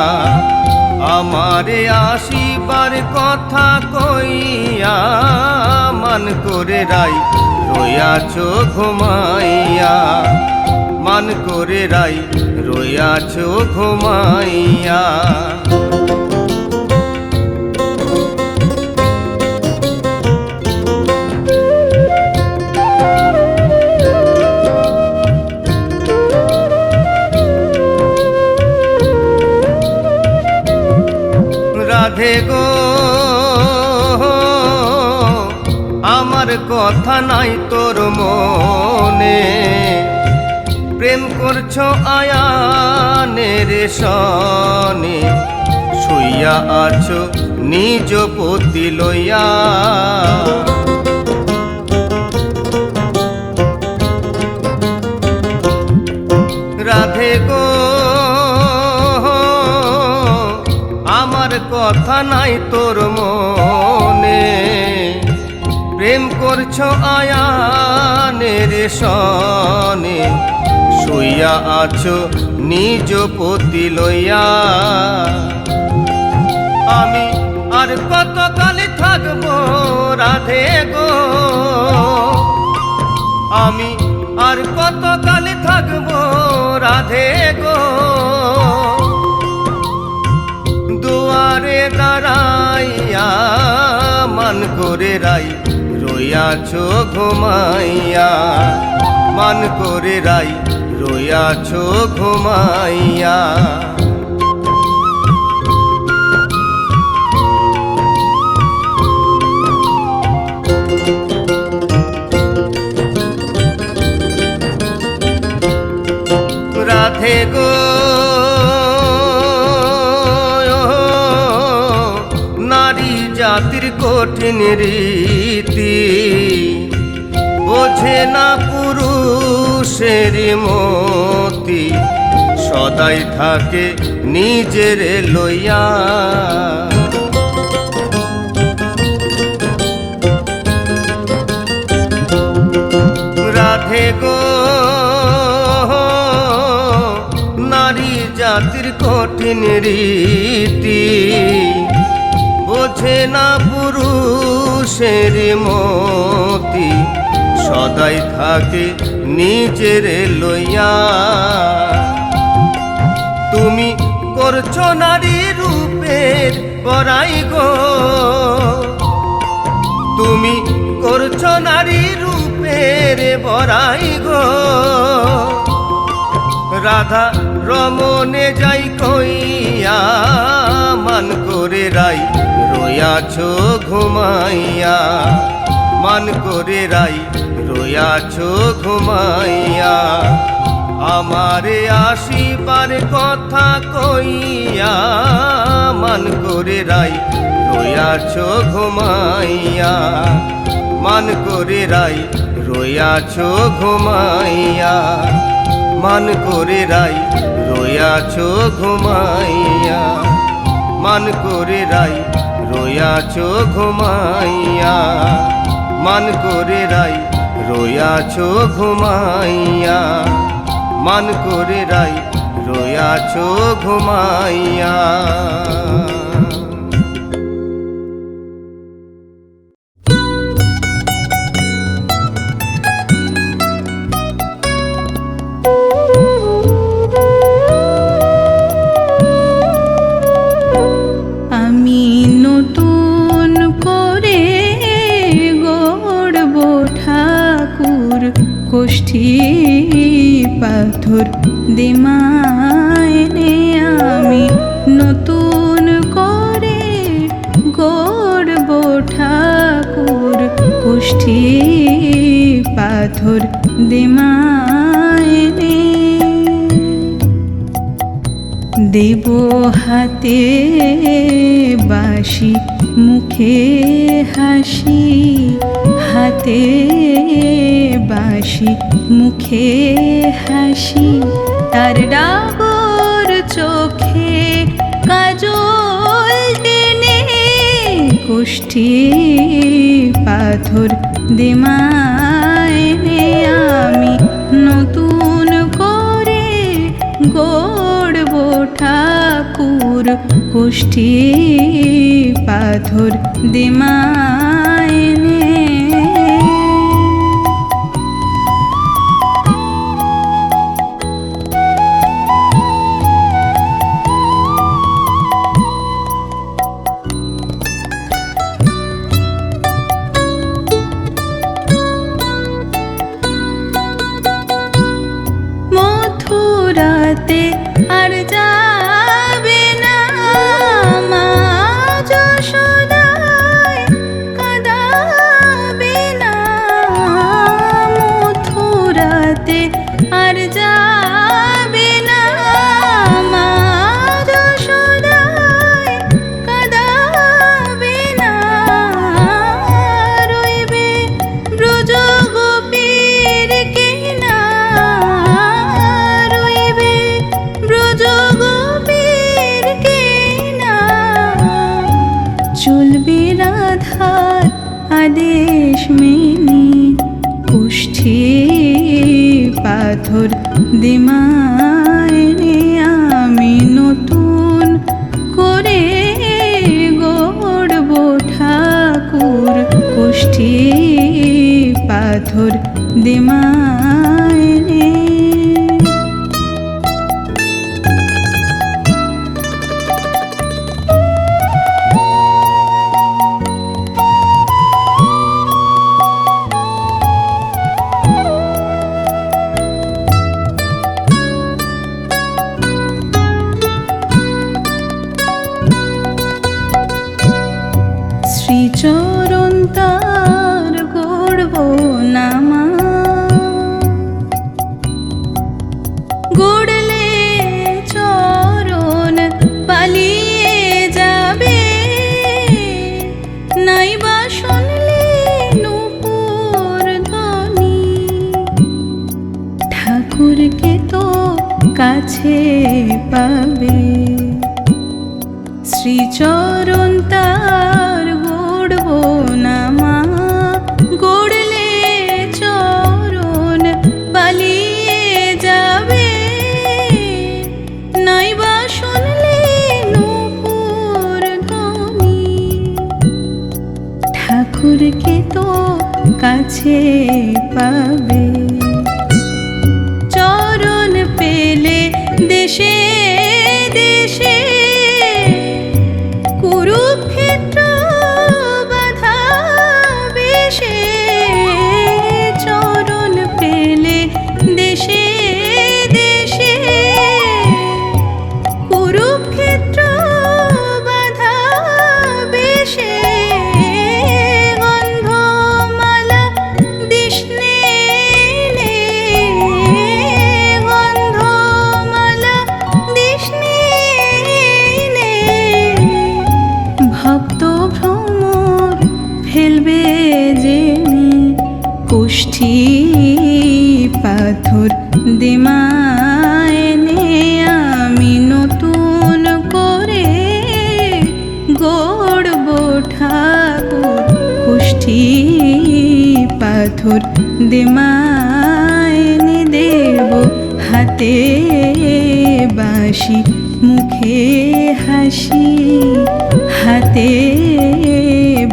আমারে আসিবার কথা কইয়া মান করে রাই রইয়াছ ঘুমাইয়া। মান করে রাই রইয়াছ ঘুমাইয়া। রাধে গো আমার কথা নাই তোর মনে, প্রেম করছো আয়ানের সনে। শুইয়া আছো নিজ পতি লইয়া। রাধে গো আমার কথা নাই তোর মনে, প্রেম করছো আয়ানের সনে। শুইয়া আছো নিজ পতি লইয়া। আমি আর কত কালে থাকবো রাধে গো, আমি আর কত কালে থাকবো রাধে গো। দুয়ারে দাঁড়াইয়া মান করে রাই রইয়াছ ঘুমাইয়া। মান করে রাই রইয়াছ ঘুমাইয়া। রাধে গো নারী জাতির কঠিন রীতি, বোঝে না পুরুষের মতি। সদাই থাকে নিজের লইয়া। রাধে গো নারী জাতির কঠিন রীতি, বোঝে না পুরুষের মতি। সদাই থাকে নিজের লইয়া। তুমি করছো নারী রূপের বড়াই গো, তুমি করছো নারী রূপের বড়াই গো। রাধা রমনে যাই কইয়া মান করে রাই রইয়াছ ঘুমাইয়া। মান করে রাই রইয়াছ ঘুমাইয়া। আমারে আসিবার কথা কইয়া মান করে রাই রইয়াছ ঘুমাইয়া। মান করে রাই রইয়াছ ঘুমাইয়া। মান করে রাই রইয়াছ ঘুমাইয়া। মান করে রাই রয়াছো ঘুমাইয়া, মান করে রাই রয়াছো ঘুমাইয়া, মান করে রাই রয়াছো ঘুমাইয়া। আমি নতুন করে গড়ব ঠাকুর কোষ্ঠী পাথর দিমায়নে। আমি নতুন করে গড়ব ঠাকুর কোষ্ঠী পাথর দিমায়নে। দেব হাতে বাঁশি মুখে হাসি, হাতে বাঁশি মুখে হাসি। তার ডাগর চোখে কাজল টেনে কোষ্ঠী পাথর দিমায়নে। আমি নতুন করে গড়ব ঠাকুর কোষ্ঠী পাথর দিমায়নে। মথুরাতে আর যাবে না মা যশোদায় কাঁদাবে না। মথুরাতে আর যাবে না মা যশোদায় কাঁদাবে না। রইবে ব্রজ গোপীর কেনা, রইবে ব্রজ গোপীর কেনা। চলবে রাধার আদেশ মেনে কোষ্ঠী পাথর দিমায়নে। আমি নতুন করে গড়ব ঠাকুর কোষ্ঠী পাথর দিমায়নে। শ্রীচরণ তার গড়ব নামা, গড়লে চরণ পালিয়ে যাবে। নাইবা শুনলে নূপুর ধ্বনি, ঠাকুরকে তো কাছে পাবে। শ্রীচরণ তার গড়ব নামা, গড়লে চরণ পালিয়ে যাবে। নাইবা শুনলে নূপুর ধ্বনি, ঠাকুরকে তো কাছে পাবে। চরণ পেলে দেশে দেশে কুরুক্ষেত্র বাধা বেশে। চরণ পেলে দেশে দেশে কুরুক্ষেত্র বাধা বেশে। গন্ধমালা দিশনে গন্ধমালা দিশনে। ভক্ত ভ্রমর ফেলবে জেনে কোষ্ঠী পাথর দিমায়নে। আমি নতুন করে গড়ব পাথর দেমায়নি দেব হাতে বাঁশি মুখে হাসি, হাতে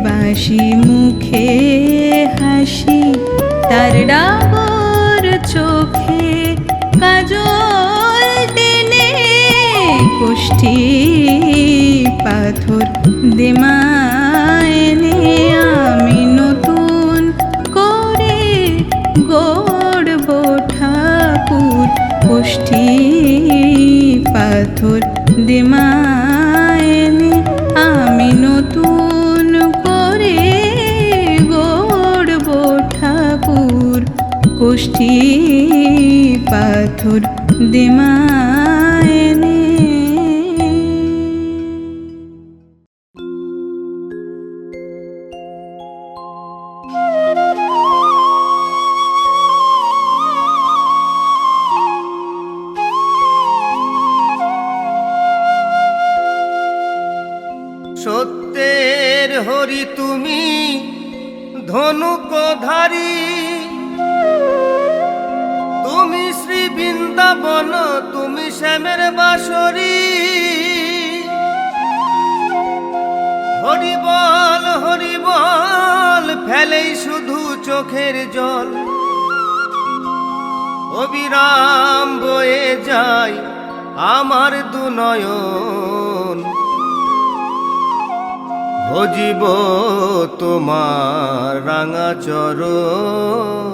বাঁশি মুখে হাসি। তার ডাগর চোখে কাজল টেনে কোষ্ঠী পাথর দেমায়নে আমি নতুন করে গড়ব ঠাকুর। কোষ্ঠী পাথর দেমায়নে আমি নতুন করে গড়ব ঠাকুর। কোষ্ঠী পাথর দেমায়নে। সত্যের হরি তুমি ধনুকধারী, তুমি শ্রী বৃন্দাবন, তুমি শ্যামের বাঁশরী। হরি বল ফেলেই শুধু চোখের জল, অবিরাম বয়ে যায় আমার দুনয়ন। ভজিব তোমার রাঙা চরণ।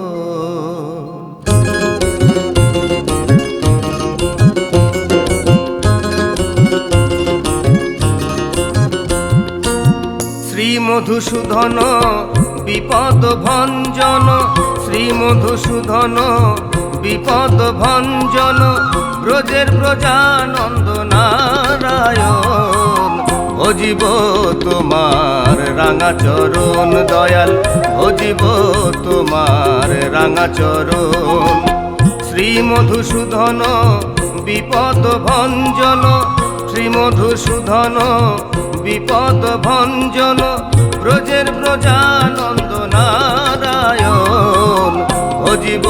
শ্রী মধুসূদন বিপদ ভঞ্জন, শ্রী মধুসূদন বিপদ ভঞ্জন, ব্রজের ব্রজানন্দ নারায়ণ। ভজিব তোমার রাঙা চরণ দয়াল, ভজিব তোমার রাঙা চরণ। শ্রী মধুসূদন বিপদ ভঞ্জন, শ্রী মধুসূদন বিপদ ভঞ্জন, ব্রজের ব্রজানন্দ নারায়ণ। ভজিব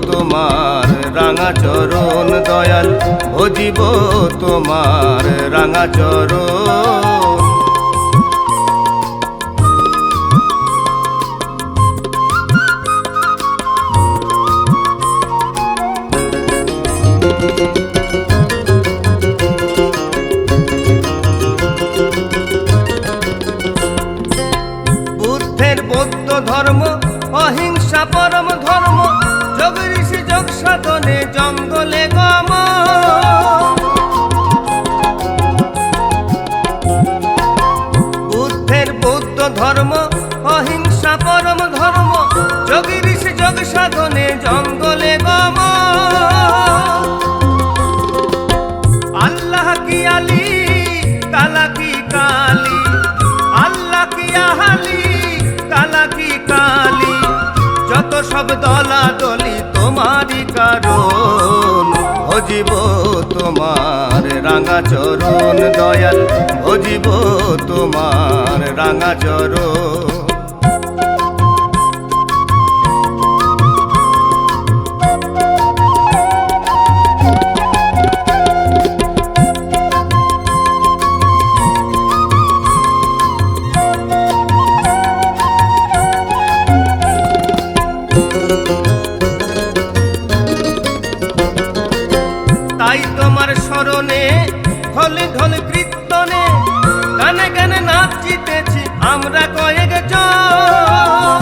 তোমার রাঙা চরণ দয়াল, ভজিব তোমার রাঙা চরণ। বুদ্ধের বৌদ্ধ ধর্ম অহিংসা পরম ধর্ম, যোগ ঋষি যোগ সাধনে জঙ্গলে গম। বুদ্ধের বৌদ্ধ ধর্ম অহিংসা পরম ধর্ম, যোগ ঋষি যোগ সাধনে জঙ্গলে গম। আল্লাহ কি আলী কালা কি কালী, আল্লাহ কি আহালি কালা কি কালী। যত সব দলাদলি তোমারই কারণ, ভজিব তোমার রাঙা চরণ দয়াল, ভজিব তোমার রাঙা চরণ। তাই তোমার স্মরণে ঢলে ঢলে কীর্তনে, গানে গানে নাচিতেছি আমরা কয়েকজন।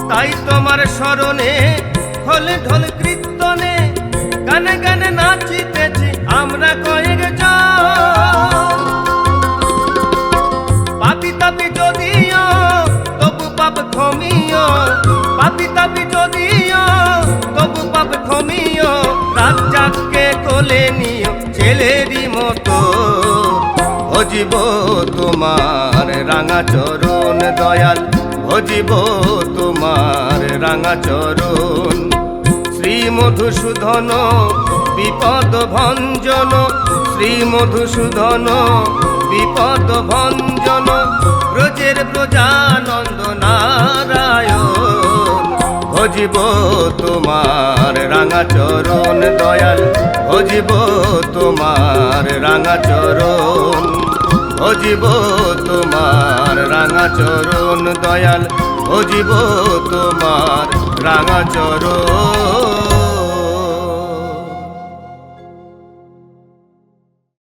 তাই তোমার স্মরণে ঢলে ঢলে কীর্তনে, গানে গানে নাচিতেছি আমরা কয়েকজন। পাপি তাপি যদিও তবু পাপ ক্ষমিও, পাপি তাপি যদিও তবু পাপ ক্ষমিও। রাজ্জাককে কোলে নিও ছেলেরই মতো, ভজিব তোমার রাঙা চরণ দয়াল, ভজিব তোমার রাঙা চরণ। শ্রী মধুসূদন বিপদ ভঞ্জন, শ্রী মধুসূদন বিপদ ভঞ্জন ব্রজের ব্রজানন্দ নারায়ণ ভজিব তোমার রাঙা চরণ দয়াল ভজিব তোমার রাঙা চরণ ভজিব তোমার রাঙা চরণ দয়াল ভজিব তোমার রাঙা চরণ